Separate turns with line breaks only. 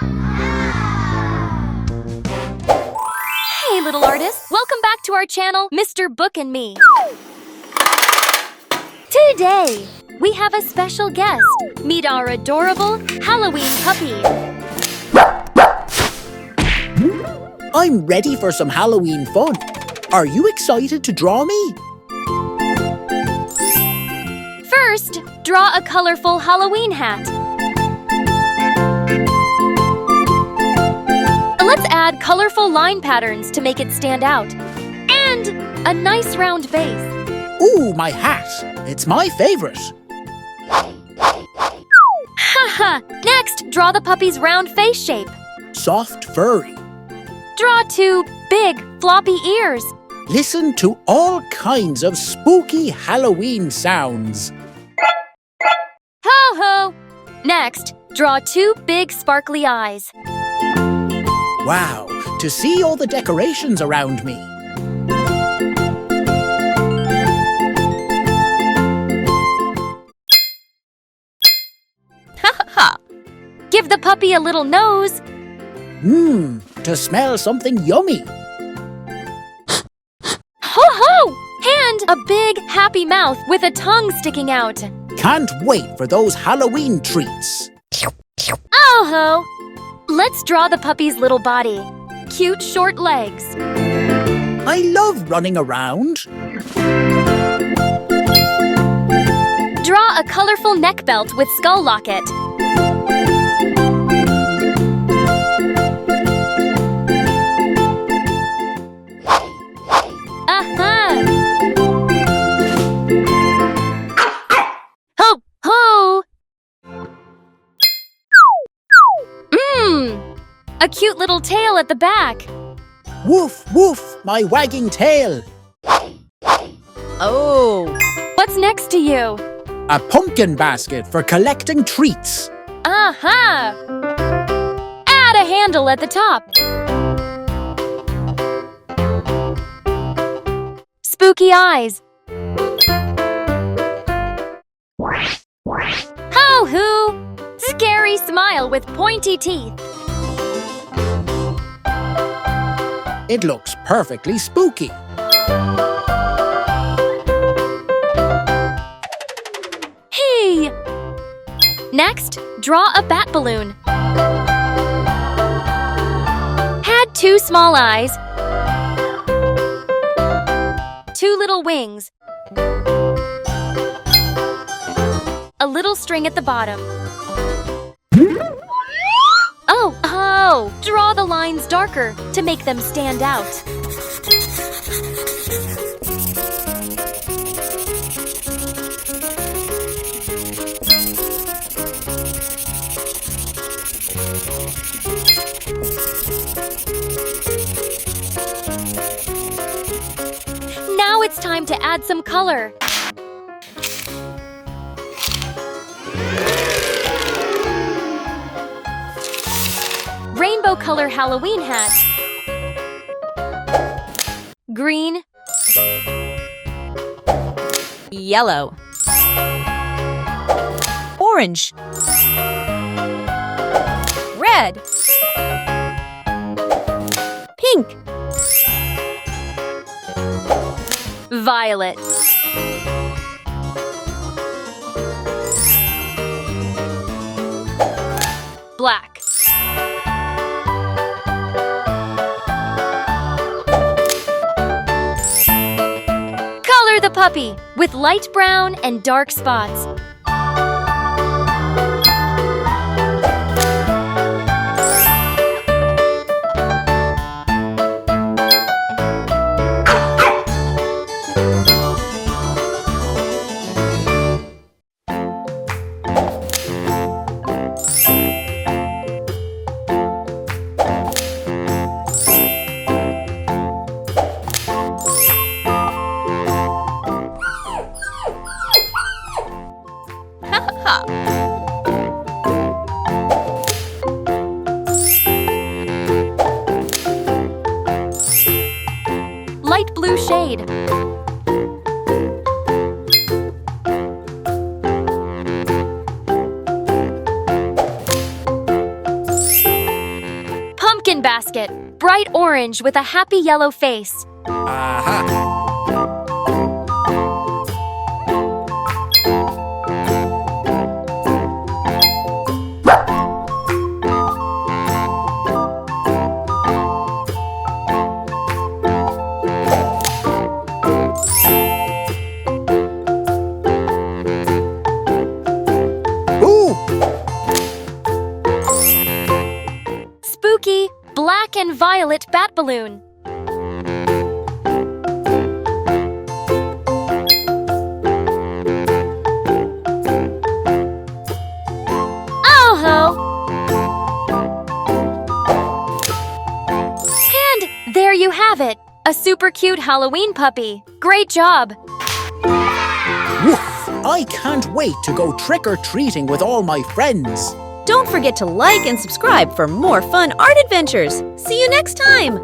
Hey, little artist! Welcome back to our channel, Mr. Book and Me. Today, we have a special guest. Meet our adorable Halloween puppy.
I'm ready for some Halloween fun. Are you excited to draw me?
First, draw a colorful Halloween hat. Let's add colorful line patterns to make it stand out. And a nice round base.
Ooh, my hat. It's my favorite.
Haha! Next, draw the puppy's round face shape.
Soft, furry.
Draw 2 big, floppy ears.
Listen to all kinds of spooky Halloween sounds.
Ho-ho! Next, draw 2 big, sparkly eyes.
Wow, to see all the decorations around me.
Ha! Give the puppy a little nose.
To smell something yummy.
Ho-ho! And a big, happy mouth with a tongue sticking out.
Can't wait for those Halloween treats.
Oh-ho! Let's draw the puppy's little body. Cute, short legs.
I love running around.
Draw a colorful neck belt with skull locket. Aha! Ho! Ho! A cute little tail at the back.
Woof, woof, my wagging tail.
Oh! What's next to you?
A pumpkin basket for collecting treats.
Aha! Add a handle at the top. Spooky eyes. Ho-hoo! Scary smile with pointy teeth.
It looks perfectly spooky.
Hey! Next, draw a bat balloon. Add 2 small eyes, 2 little wings, a little string at the bottom. Oh! Draw the lines darker to make them stand out. Now it's time to add some color. Rainbow color Halloween hat. Green.
Yellow. Orange. Red. Pink.
Violet. Black. Color the puppy with light brown and dark spots. Light blue shade. pumpkin basket, bright orange with a happy yellow face.
Aha! Ooh!
Spooky, black and violet bat balloon. Oh-ho! And there you have it, a super cute Halloween puppy. Great job!
Woof! I can't wait to go trick-or-treating with all my friends.
Don't forget to like and subscribe for more fun art adventures. See you next time!